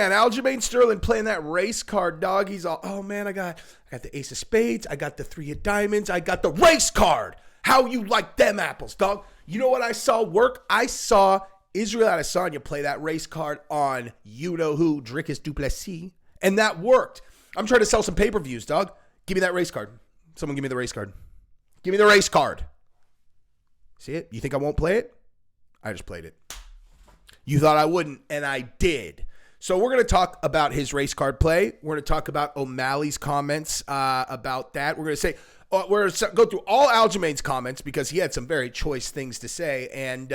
man, Aljamain Sterling playing that race card, dog. He's all, oh man, I got the ace of spades, I got the 3 of diamonds, I got the race card. How you like them apples, dog? You know what I saw work? I saw Israel Adesanya play that race card on you-know-who, Dricus Duplessis, and that worked. I'm trying to sell some pay-per-views, dog. Give me that race card. Someone give me the race card. Give me the race card. See it? You think I won't play it? I just played it. You thought I wouldn't, and I did. So we're going to talk about his race card play. We're going to talk about O'Malley's comments about that. We're going to say, we're going to go through all Aljamain's comments because he had some very choice things to say, and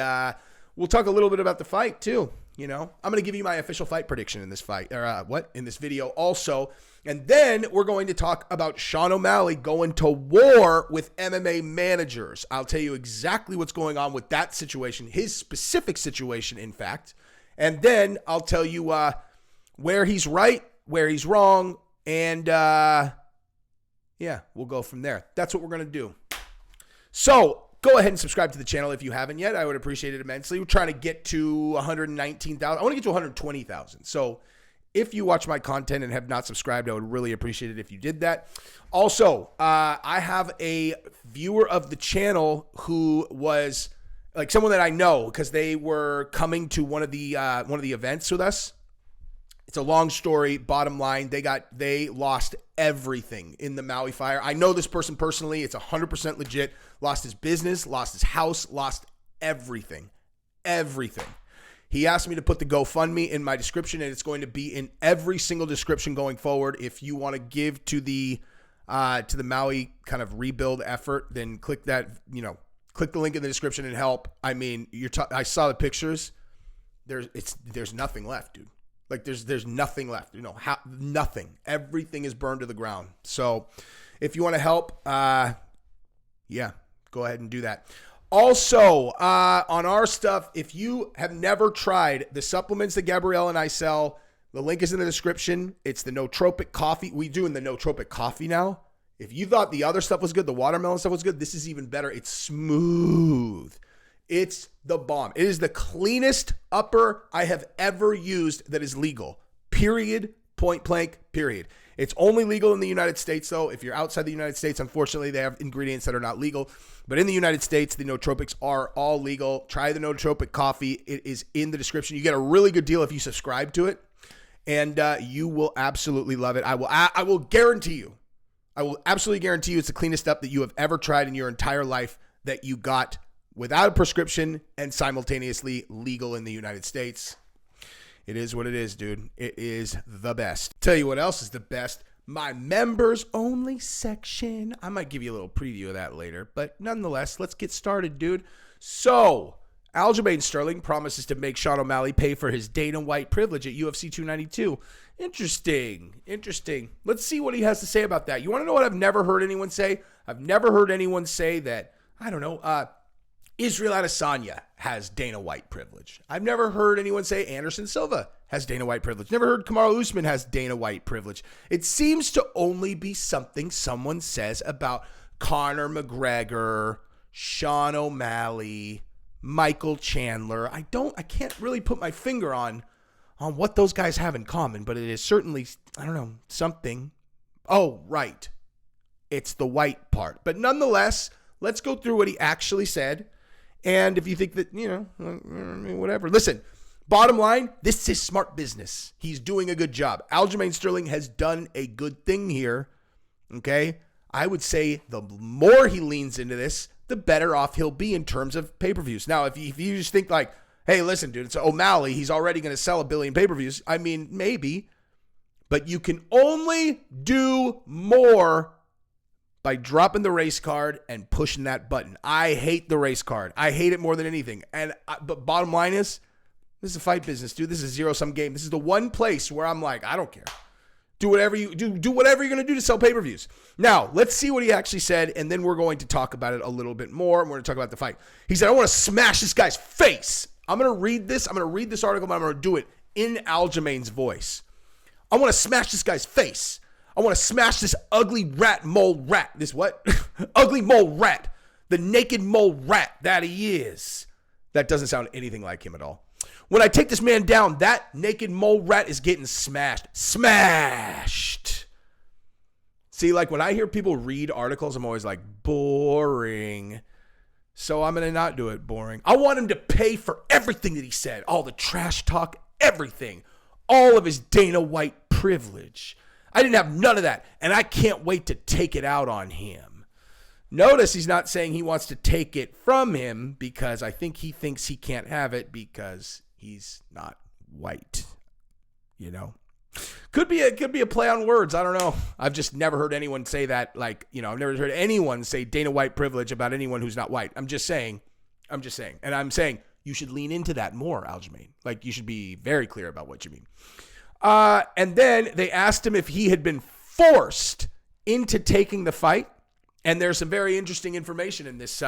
we'll talk a little bit about the fight too. You know, I'm going to give you my official fight prediction in this fight, or in this video also. And then we're going to talk about Sean O'Malley going to war with MMA managers. I'll tell you exactly what's going on with that situation, his specific situation, in fact. And then I'll tell you where he's right, where he's wrong, and yeah, we'll go from there. That's what we're going to do. So go ahead and subscribe to the channel if you haven't yet. I would appreciate it immensely. We're trying to get to 119,000. I want to get to 120,000. So if you watch my content and have not subscribed, I would really appreciate it if you did that. Also, I have a viewer of the channel who was like someone that I know because they were coming to one of the events with us. It's a long story. Bottom line, they lost everything in the Maui fire. I know this person personally. It's 100% legit. Lost his business, lost his house, lost everything. Everything. He asked me to put the GoFundMe in my description, and it's going to be in every single description going forward. If you want to give to the Maui kind of rebuild effort, then click that, click the link in the description and help. I mean, I saw the pictures. There's nothing left, dude. Like there's nothing left. Nothing. Everything is burned to the ground. So if you want to help, yeah, go ahead and do that. Also, on our stuff, if you have never tried the supplements that Gabrielle and I sell, the link is in the description. It's the Nootropic coffee. We do in the Nootropic coffee now. If you thought the other stuff was good, the watermelon stuff was good, this is even better. It's smooth. It's the bomb. It is the cleanest upper I have ever used that is legal. Period. Point blank. Period. It's only legal in the United States, though. If you're outside the United States, unfortunately, they have ingredients that are not legal. But in the United States, the nootropics are all legal. Try the Nootropic coffee. It is in the description. You get a really good deal if you subscribe to it, and you will absolutely love it. I will guarantee you. I will absolutely guarantee you it's the cleanest up that you have ever tried in your entire life that you got without a prescription and simultaneously legal in the United States. It is what it is, dude. It is the best. Tell you what else is the best. My members only section. I might give you a little preview of that later, but nonetheless, let's get started, dude. So, Aljamain Sterling promises to make Sean O'Malley pay for his Dana White privilege at UFC 292. Interesting. Let's see what he has to say about that. You want to know what I've never heard anyone say? I've never heard anyone say that, I don't know, Israel Adesanya has Dana White privilege. I've never heard anyone say Anderson Silva has Dana White privilege. Never heard Kamaru Usman has Dana White privilege. It seems to only be something someone says about Conor McGregor, Sean O'Malley, Michael Chandler. I can't really put my finger on what those guys have in common, but it is certainly, I don't know, something. Oh, right. It's the white part. But nonetheless, let's go through what he actually said. And if you think that, whatever. Listen, bottom line, this is smart business. He's doing a good job. Aljamain Sterling has done a good thing here, okay? I would say the more he leans into this, the better off he'll be in terms of pay-per-views. Now, if you just think like, hey, listen, dude, it's O'Malley. He's already going to sell 1 billion pay-per-views. I mean, maybe. But you can only do more by dropping the race card and pushing that button. I hate the race card. I hate it more than anything. But bottom line is, this is a fight business, dude. This is a zero-sum game. This is the one place where I'm like, I don't care. Do whatever you do. Do whatever you're going to do to sell pay-per-views. Now, let's see what he actually said, and then we're going to talk about it a little bit more. And we're going to talk about the fight. He said, I want to smash this guy's face. I'm going to read this. I'm going to read this article, but I'm going to do it in Aljamain's voice. I want to smash this guy's face. I want to smash this ugly mole rat. This what? Ugly mole rat. The naked mole rat that he is. That doesn't sound anything like him at all. When I take this man down, that naked mole rat is getting smashed. Smashed. See, like when I hear people read articles, I'm always like, boring. So I'm going to not do it boring. I want him to pay for everything that he said. All the trash talk, everything. All of his Dana White privilege. I didn't have none of that. And I can't wait to take it out on him. Notice he's not saying he wants to take it from him because I think he thinks he can't have it because he's not white. You know? Could be a play on words. I don't know. I've just never heard anyone say that. Like, you know, I've never heard anyone say Dana White privilege about anyone who's not white. I'm just saying. And I'm saying you should lean into that more, Aljamain. Like, you should be very clear about what you mean. And then they asked him if he had been forced into taking the fight. And there's some very interesting information in this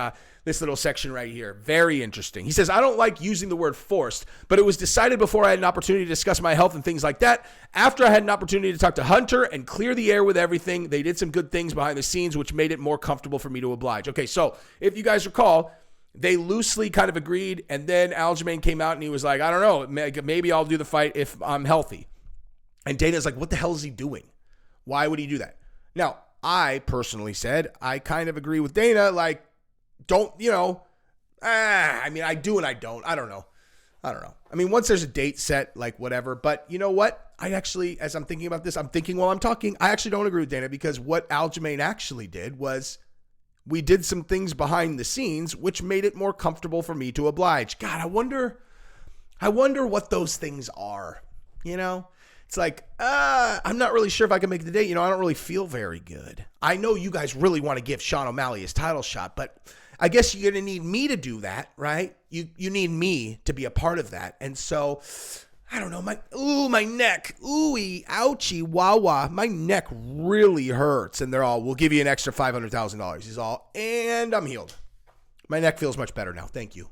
little section right here. Very interesting. He says, I don't like using the word forced, but it was decided before I had an opportunity to discuss my health and things like that. After I had an opportunity to talk to Hunter and clear the air with everything, they did some good things behind the scenes, which made it more comfortable for me to oblige. Okay, so if you guys recall, they loosely kind of agreed, and then Aljamain came out and he was like, I don't know, maybe I'll do the fight if I'm healthy. And Dana's like, what the hell is he doing? Why would he do that? Now, I personally said, I kind of agree with Dana, like, don't, you know, I mean, I do and I don't. I don't know. I mean, once there's a date set, like whatever, but you know what? I actually, as I'm thinking about this, I'm thinking while I'm talking, I actually don't agree with Dana because what Aljamain actually did was we did some things behind the scenes, which made it more comfortable for me to oblige. God, I wonder what those things are, you know? It's like, I'm not really sure if I can make the date. You know, I don't really feel very good. I know you guys really want to give Sean O'Malley his title shot, but I guess you're going to need me to do that, right? You need me to be a part of that. And so, I don't know, my neck, ooey, ouchie, wah. My neck really hurts. And they're all, we'll give you an extra $500,000. He's all, and I'm healed. My neck feels much better now. Thank you.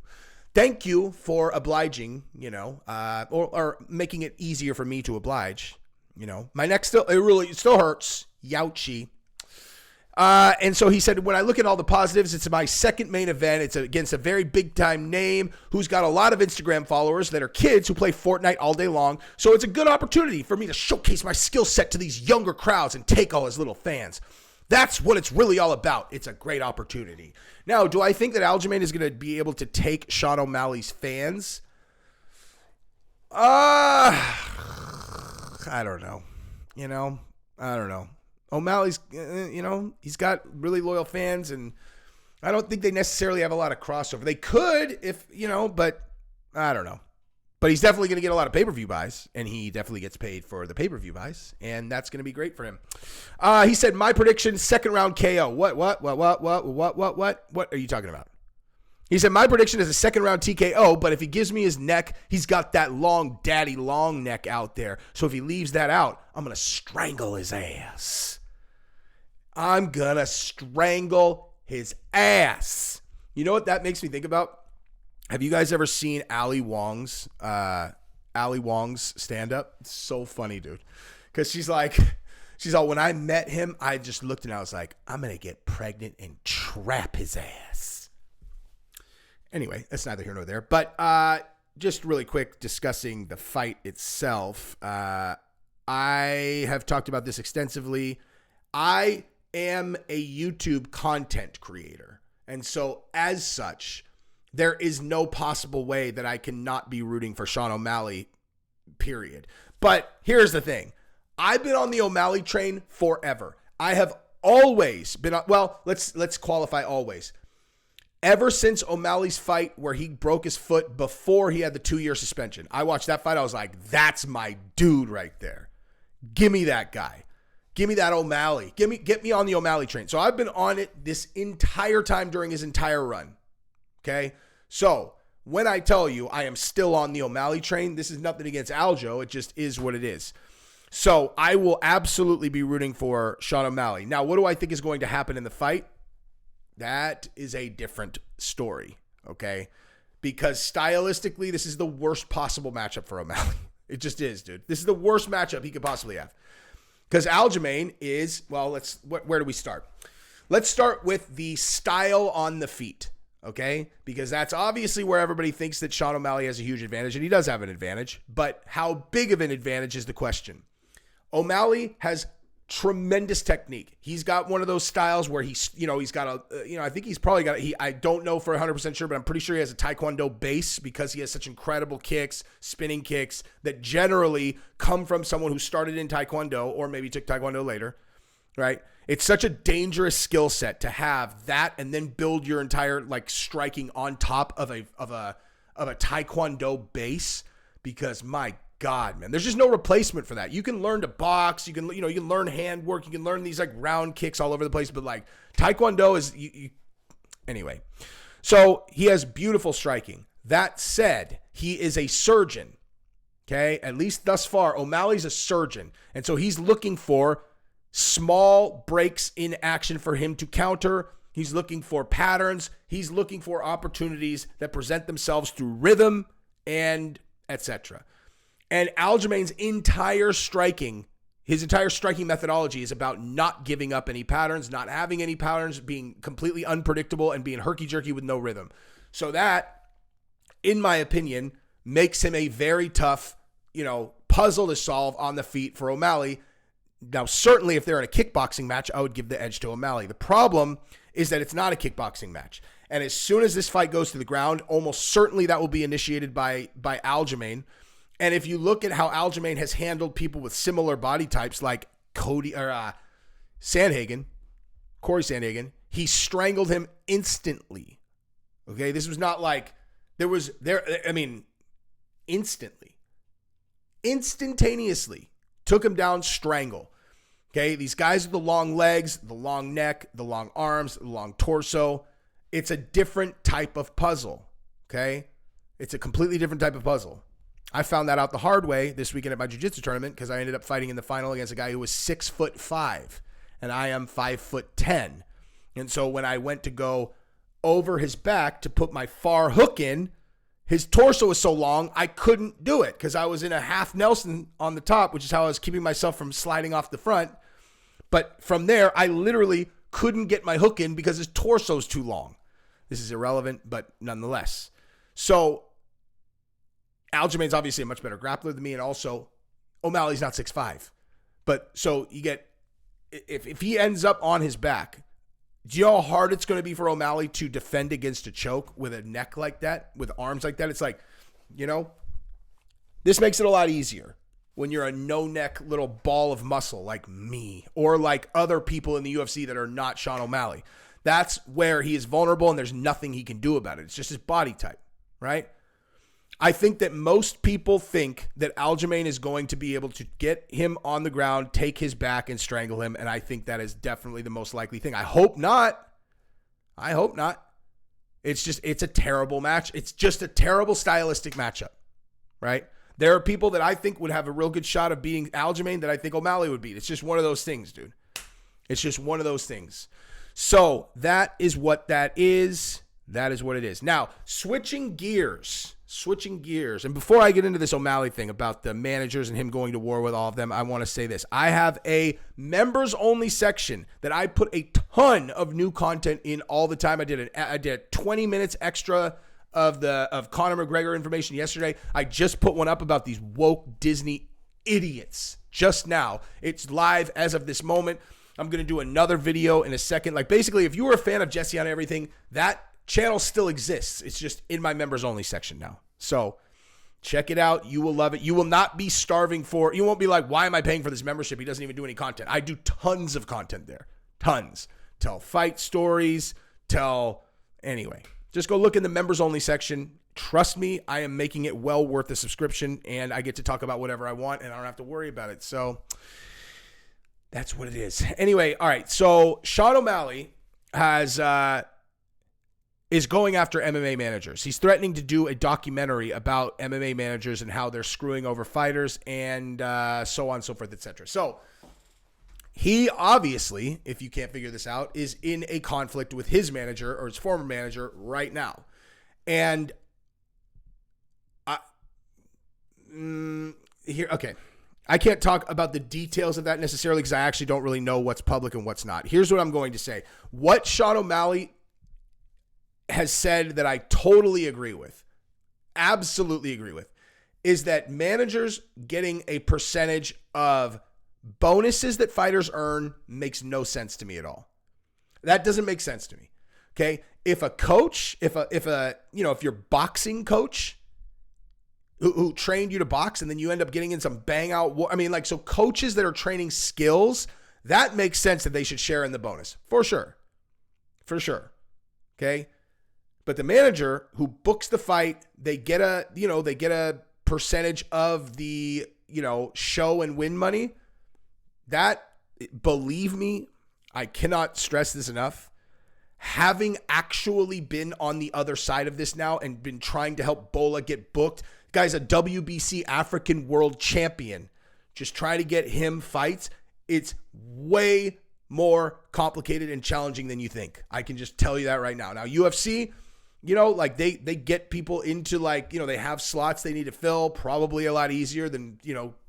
Thank you for obliging, you know, or making it easier for me to oblige. You know, my neck still hurts. Youchy. And so he said, when I look at all the positives, it's my second main event. It's against a very big time name who's got a lot of Instagram followers that are kids who play Fortnite all day long. So it's a good opportunity for me to showcase my skill set to these younger crowds and take all his little fans. That's what it's really all about. It's a great opportunity. Now, do I think that Aljamain is going to be able to take Sean O'Malley's fans? I don't know. You know, I don't know. O'Malley's, you know, he's got really loyal fans, and I don't think they necessarily have a lot of crossover. They could if, you know, but I don't know. But he's definitely going to get a lot of pay-per-view buys, and he definitely gets paid for the pay-per-view buys, and that's going to be great for him. He said, my prediction, second round KO. What are you talking about? He said, my prediction is a second round TKO, but if he gives me his neck, he's got that long, daddy long neck out there. So if he leaves that out, I'm going to strangle his ass. I'm going to strangle his ass. You know what that makes me think about? Have you guys ever seen Ali Wong's stand-up? It's so funny, dude. Because she's all, when I met him, I just looked and I was like, I'm going to get pregnant and trap his ass. Anyway, that's neither here nor there. But just really quick, discussing the fight itself. I have talked about this extensively. I am a YouTube content creator. And so as such, there is no possible way that I cannot be rooting for Sean O'Malley, period. But here's the thing. I've been on the O'Malley train forever. I have always been on, well, let's qualify always. Ever since O'Malley's fight where he broke his foot before he had the 2-year suspension. I watched that fight. I was like, that's my dude right there. Give me that guy. Give me that O'Malley. Get me on the O'Malley train. So I've been on it this entire time during his entire run. Okay? So when I tell you I am still on the O'Malley train, this is nothing against Aljo. It just is what it is. So I will absolutely be rooting for Sean O'Malley. Now, what do I think is going to happen in the fight? That is a different story, okay? Because stylistically, this is the worst possible matchup for O'Malley. It just is, dude. This is the worst matchup he could possibly have. Because Aljamain is, well, where do we start? Let's start with the style on the feet, okay? Because that's obviously where everybody thinks that Sean O'Malley has a huge advantage, and he does have an advantage, but how big of an advantage is the question. O'Malley has tremendous technique. He's got one of those styles where he's got a, I think he's probably got, I don't know for 100% sure, but I'm pretty sure he has a Taekwondo base because he has such incredible kicks, spinning kicks that generally come from someone who started in Taekwondo or maybe took Taekwondo later, right? It's such a dangerous skill set to have that and then build your entire like striking on top of a Taekwondo base, because my God, man, there's just no replacement for that. You can learn to box, you can learn handwork, you can learn these like round kicks all over the place, but like Taekwondo is anyway. So he has beautiful striking. That said, he is a surgeon. Okay, at least thus far, O'Malley's a surgeon, and so he's looking for small breaks in action for him to counter. He's looking for patterns. He's looking for opportunities that present themselves through rhythm and etc. And Aljamain's entire striking methodology is about not giving up any patterns, not having any patterns, being completely unpredictable and being herky-jerky with no rhythm. So that, in my opinion, makes him a very tough, puzzle to solve on the feet for O'Malley. Now, certainly if they're in a kickboxing match, I would give the edge to O'Malley. The problem is that it's not a kickboxing match. And as soon as this fight goes to the ground, almost certainly that will be initiated by Aljamain. And if you look at how Aljamain has handled people with similar body types like Corey Sandhagen, he strangled him instantly. Okay, this was not like instantaneously took him down, strangle. Okay, these guys with the long legs, the long neck, the long arms, the long torso. It's a different type of puzzle. Okay, it's a completely different type of puzzle. I found that out the hard way this weekend at my jiu-jitsu tournament because I ended up fighting in the final against a guy who was 6'5", and I am 5'10". And so when I went to go over his back to put my far hook in, his torso was so long I couldn't do it because I was in a half Nelson on the top, which is how I was keeping myself from sliding off the front. But from there, I literally couldn't get my hook in because his torso's too long. This is irrelevant, but nonetheless. So Aljamain's obviously a much better grappler than me, and also O'Malley's not 6'5". But so you get, if he ends up on his back, do you know how hard it's going to be for O'Malley to defend against a choke with a neck like that, with arms like that? It's like, this makes it a lot easier when you're a no-neck little ball of muscle like me or like other people in the UFC that are not Sean O'Malley. That's where he is vulnerable and there's nothing he can do about it. It's just his body type, right? I think that most people think that Aljamain is going to be able to get him on the ground, take his back, and strangle him, and I think that is definitely the most likely thing. I hope not. It's a terrible match. It's just a terrible stylistic matchup, right? There are people that I think would have a real good shot of beating Aljamain that I think O'Malley would beat. It's just one of those things, dude. It's just one of those things. So that is what that is. That is what it is. Now, switching gears. And before I get into this O'Malley thing about the managers and him going to war with all of them, I want to say this. I have a members only section that I put a ton of new content in all the time. I did 20 minutes extra of Conor McGregor information yesterday. I just put one up about these woke Disney idiots just now. It's live as of this moment. I'm going to do another video in a second. Like basically, if you were a fan of Jesse on Everything, that channel still exists. It's just in my members only section now. So check it out. You will love it. You will not be starving for, you won't be like, why am I paying for this membership? He doesn't even do any content. I do tons of content there. Tons. Tell fight stories. Anyway, just go look in the members only section. Trust me, I am making it well worth the subscription and I get to talk about whatever I want and I don't have to worry about it. So that's what it is. Anyway, all right. So Sean O'Malley is going after MMA managers. He's threatening to do a documentary about MMA managers and how they're screwing over fighters and so on, so forth, etc. So he obviously, if you can't figure this out, is in a conflict with his manager or his former manager right now. And I can't talk about the details of that necessarily because I actually don't really know what's public and what's not. Here's what I'm going to say. What Sean O'Malley has said that I totally agree with, absolutely agree with, is that managers getting a percentage of bonuses that fighters earn makes no sense to me at all. That doesn't make sense to me. Okay. If a coach, if your boxing coach who trained you to box and then you end up getting in some bang out, so coaches that are training skills, that makes sense that they should share in the bonus for sure. For sure. Okay. But the manager who books the fight, they get a percentage of the, show and win money. That, believe me, I cannot stress this enough. Having actually been on the other side of this now and been trying to help Bola get booked, guy's a WBC African world champion. Just try to get him fights. It's way more complicated and challenging than you think. I can just tell you that right now. Now, UFC, they get people into they have slots they need to fill, probably a lot easier than,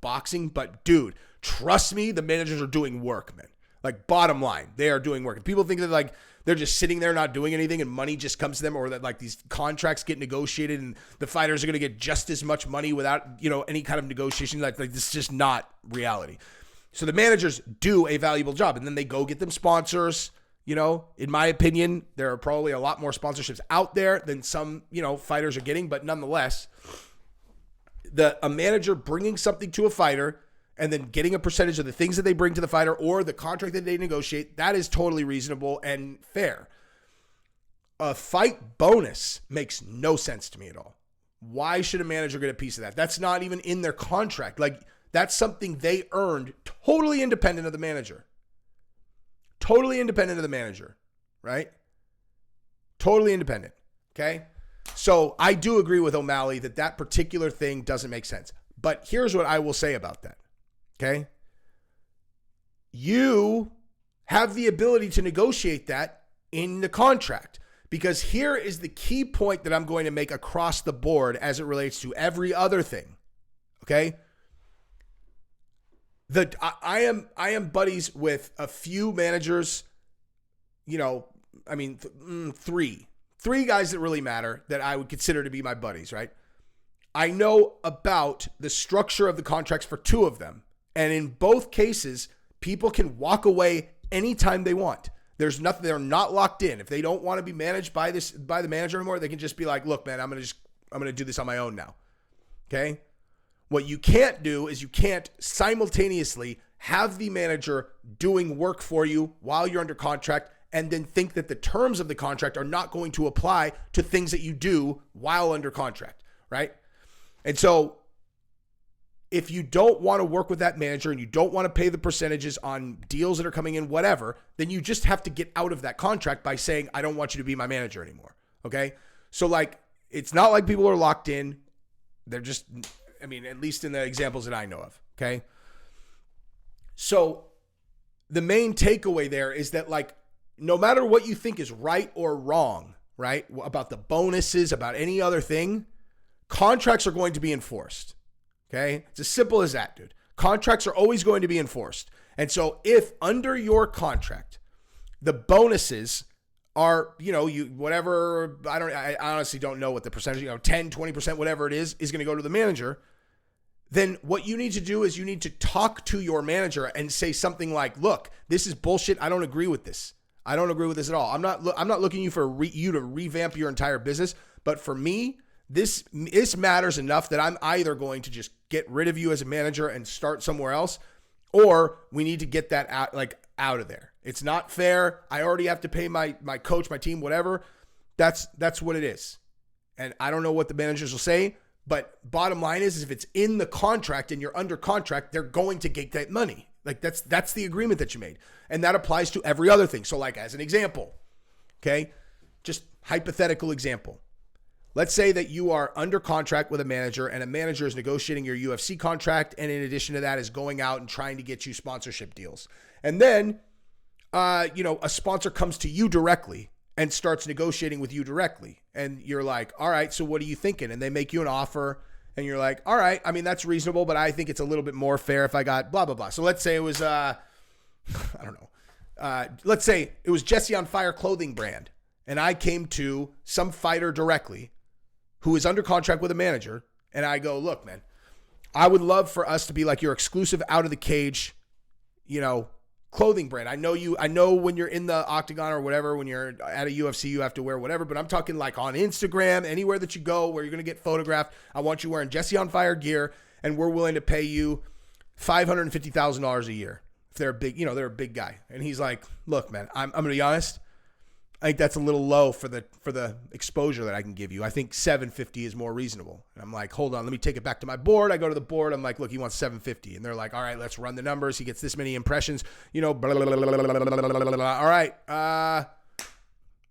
boxing. But dude, trust me, the managers are doing work, man. Bottom line, they are doing work. And people think that they're just sitting there not doing anything and money just comes to them, or that these contracts get negotiated and the fighters are going to get just as much money without, any kind of negotiation. This is just not reality. So the managers do a valuable job, and then they go get them sponsors. In my opinion, there are probably a lot more sponsorships out there than some, fighters are getting. But nonetheless, a manager bringing something to a fighter and then getting a percentage of the things that they bring to the fighter or the contract that they negotiate, that is totally reasonable and fair. A fight bonus makes no sense to me at all. Why should a manager get a piece of that? That's not even in their contract. That's something they earned totally independent of the manager. Totally independent of the manager, right? Totally independent, okay? So I do agree with O'Malley that particular thing doesn't make sense. But here's what I will say about that, okay? You have the ability to negotiate that in the contract, because here is the key point that I'm going to make across the board as it relates to every other thing, okay? I am buddies with a few managers, three guys that really matter that I would consider to be my buddies, right? I know about the structure of the contracts for two of them. And in both cases, people can walk away anytime they want. There's nothing, they're not locked in. If they don't want to be managed by the manager anymore, they can just be like, look, man, I'm going to do this on my own now. Okay? What you can't do is you can't simultaneously have the manager doing work for you while you're under contract and then think that the terms of the contract are not going to apply to things that you do while under contract, right? And so if you don't want to work with that manager and you don't want to pay the percentages on deals that are coming in, whatever, then you just have to get out of that contract by saying, I don't want you to be my manager anymore, okay? So it's not like people are locked in. They're just... at least in the examples that I know of, okay? So the main takeaway there is that no matter what you think is right or wrong, right, about the bonuses, about any other thing, contracts are going to be enforced, okay? It's as simple as that, dude. Contracts are always going to be enforced. And so if under your contract, the bonuses are, whatever, I honestly don't know what the percentage, 10, 20%, whatever it is going to go to the manager, then what you need to do is you need to talk to your manager and say something like, look, this is bullshit. I don't agree with this. I don't agree with this at all. I'm not looking you for you to revamp your entire business, but for me, this matters enough that I'm either going to just get rid of you as a manager and start somewhere else, or we need to get that out of there. It's not fair. I already have to pay my coach, my team, whatever. That's what it is. And I don't know what the managers will say, but bottom line is if it's in the contract and you're under contract, they're going to get that money. That's the agreement that you made. And that applies to every other thing. So as an example, okay, just hypothetical example. Let's say that you are under contract with a manager and a manager is negotiating your UFC contract. And in addition to that is going out and trying to get you sponsorship deals. And then, a sponsor comes to you directly and starts negotiating with you directly. And you're like, all right, so what are you thinking? And they make you an offer and you're like, all right, that's reasonable, but I think it's a little bit more fair if I got blah, blah, blah. So let's say it was, I don't know. Let's say it was Jesse on Fire clothing brand. and I came to some fighter directly who is under contract with a manager, and I go, look, man, I would love for us to be like your exclusive out of the cage, clothing brand. I know when you're in the octagon or whatever, when you're at a UFC, you have to wear whatever, but I'm talking like on Instagram, anywhere that you go where you're going to get photographed. I want you wearing Jesse on Fire gear, and we're willing to pay you $550,000 a year. If they're a big, they're a big guy. And he's like, look, man, I'm going to be honest. I think that's a little low for the exposure that I can give you. I think 750 is more reasonable. And I'm like, hold on, let me take it back to my board. I go to the board. I'm like, look, he wants 750. And they're like, all right, let's run the numbers. He gets this many impressions, blah, blah, blah, blah, blah, blah, blah, blah. All right,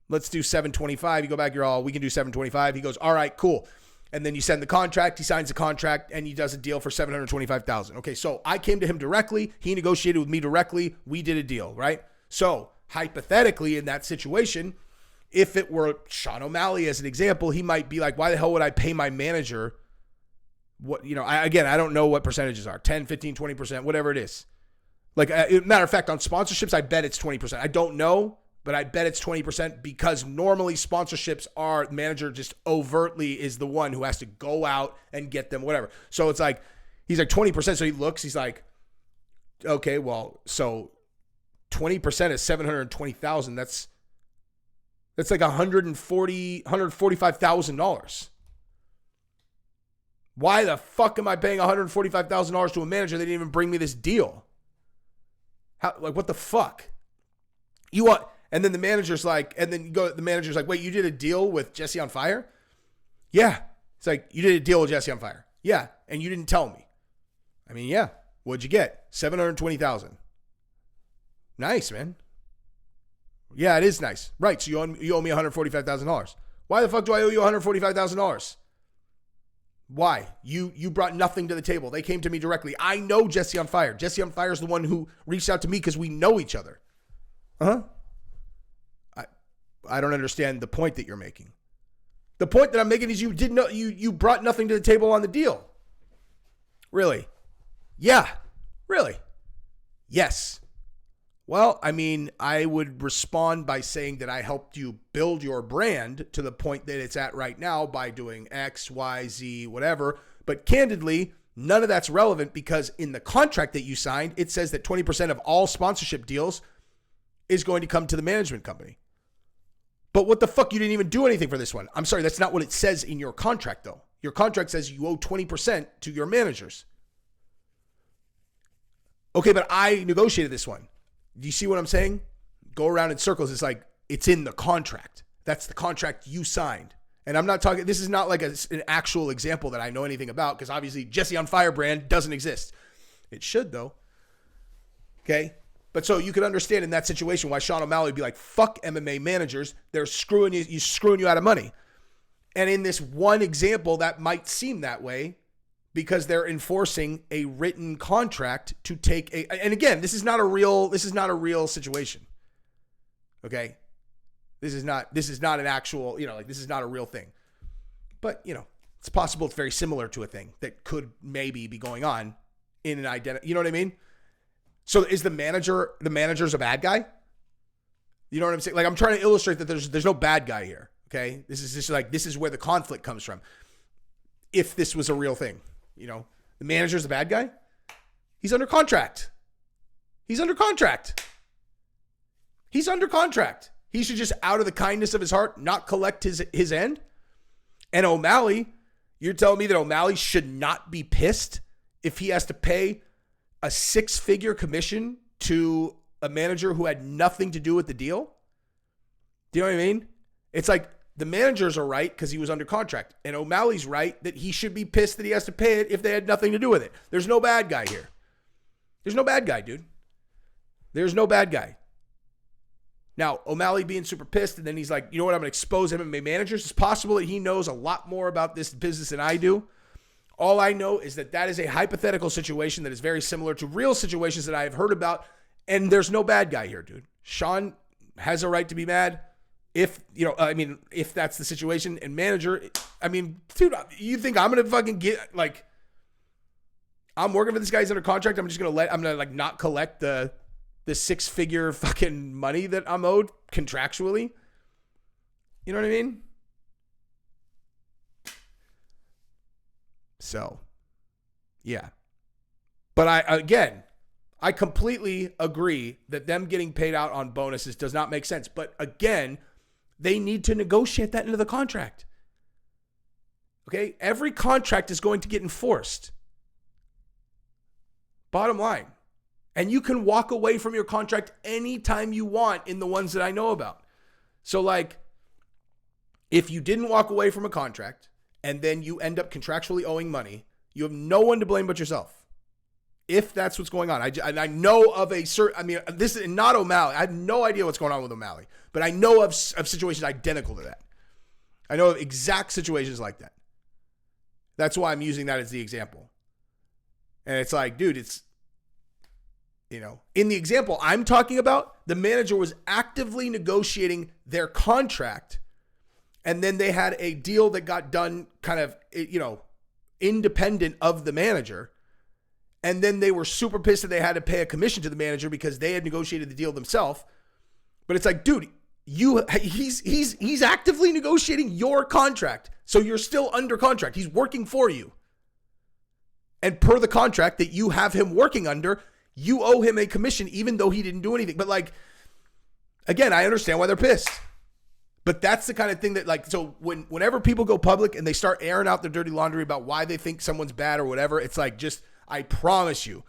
let's do 725. You go back, we can do 725. He goes, all right, cool. And then you send the contract, he signs the contract, and he does a deal for $725,000. Okay, so I came to him directly. He negotiated with me directly. We did a deal, right? So hypothetically, in that situation, if it were Sean O'Malley as an example, he might be like, why the hell would I pay my manager? What, I don't know what percentages are, 10, 15, 20%, whatever it is. Like, matter of fact, on sponsorships, I bet it's 20%. I don't know, but I bet it's 20% because normally sponsorships are, manager just overtly is the one who has to go out and get them, whatever. So it's like, he's like 20%. So he looks, he's like, okay, well, so 20% is 720,000. That's like $145,000. Why the fuck am I paying $145,000 to a manager? They didn't even bring me this deal. What the fuck? And then the manager's like, wait, you did a deal with Jesse on Fire? Yeah. It's like, you did a deal with Jesse on Fire. Yeah. And you didn't tell me. I mean, yeah. What'd you get? 720,000. Nice, man. Yeah, it is nice. Right, so you owe me $145,000. Why the fuck do I owe you $145,000? Why? You brought nothing to the table. They came to me directly. I know Jesse on Fire. Jesse on Fire is the one who reached out to me because we know each other. Uh-huh. I don't understand the point that you're making. The point that I'm making is you brought nothing to the table on the deal. Really? Yeah. Really? Yes. Well, I mean, I would respond by saying that I helped you build your brand to the point that it's at right now by doing X, Y, Z, whatever. But candidly, none of that's relevant because in the contract that you signed, it says that 20% of all sponsorship deals is going to come to the management company. But what the fuck? You didn't even do anything for this one. I'm sorry, that's not what it says in your contract, though. Your contract says you owe 20% to your managers. Okay, but I negotiated this one. Do you see what I'm saying? Go around in circles. It's like, it's in the contract. That's the contract you signed. And I'm not talking, this is not like an actual example that I know anything about because obviously Jesse on Fire brand doesn't exist. It should though. Okay. But so you can understand in that situation why Sean O'Malley would be like, fuck MMA managers. They're screwing you out of money. And in this one example, that might seem that way because they're enforcing a written contract to take and again, this is not a real situation. Okay. This is not an actual, this is not a real thing, but it's possible it's very similar to a thing that could maybe be going on in an identity. You know what I mean? So is the manager's a bad guy? You know what I'm saying? Like I'm trying to illustrate that there's no bad guy here. Okay. This is just like, this is where the conflict comes from. If this was a real thing. The manager's the bad guy. He's under contract. He should just, out of the kindness of his heart, not collect his end. And O'Malley, you're telling me that O'Malley should not be pissed if he has to pay a 6-figure commission to a manager who had nothing to do with the deal? Do you know what I mean? It's like, the managers are right because he was under contract. And O'Malley's right that he should be pissed that he has to pay it if they had nothing to do with it. There's no bad guy here. There's no bad guy, dude. There's no bad guy. Now, O'Malley being super pissed, and then he's like, you know what, I'm going to expose MMA managers. It's possible that he knows a lot more about this business than I do. All I know is that is a hypothetical situation that is very similar to real situations that I have heard about, and there's no bad guy here, dude. Sean has a right to be mad. If that's the situation, and manager, dude, you think I'm going to fucking get, like, I'm working for this guy, he's under contract, I'm going to not collect the 6-figure fucking money that I'm owed contractually? You know what I mean? So, yeah. But I completely agree that them getting paid out on bonuses does not make sense. But again, they need to negotiate that into the contract. Okay? Every contract is going to get enforced. Bottom line. And you can walk away from your contract anytime you want in the ones that I know about. So like, if you didn't walk away from a contract and then you end up contractually owing money, you have no one to blame but yourself. If that's what's going on. I know of a certain, I mean, this is not O'Malley. I have no idea what's going on with O'Malley, but I know of situations identical to that. I know of exact situations like that. That's why I'm using that as the example. And it's like, dude, it's, you know, in the example I'm talking about, the manager was actively negotiating their contract, and then they had a deal that got done kind of, you know, independent of the manager. And then they were super pissed that they had to pay a commission to the manager because they had negotiated the deal themselves. But it's like, dude, he's actively negotiating your contract. So you're still under contract. He's working for you. And per the contract that you have him working under, you owe him a commission even though he didn't do anything. But like, again, I understand why they're pissed. But that's the kind of thing that, like, so whenever people go public and they start airing out their dirty laundry about why they think someone's bad or whatever, it's like, just, I promise you,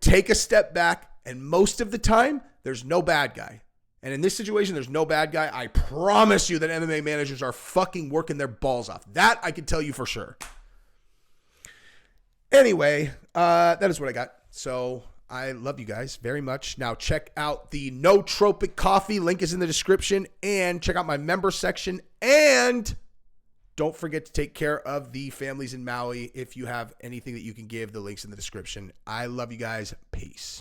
take a step back, and most of the time, there's no bad guy. And in this situation, there's no bad guy. I promise you that MMA managers are fucking working their balls off. That I can tell you for sure. Anyway, that is what I got. So I love you guys very much. Now check out the NOOTROPIC coffee. Link is in the description. And check out my member section. And don't forget to take care of the families in Maui. If you have anything that you can give, the link's in the description. I love you guys. Peace.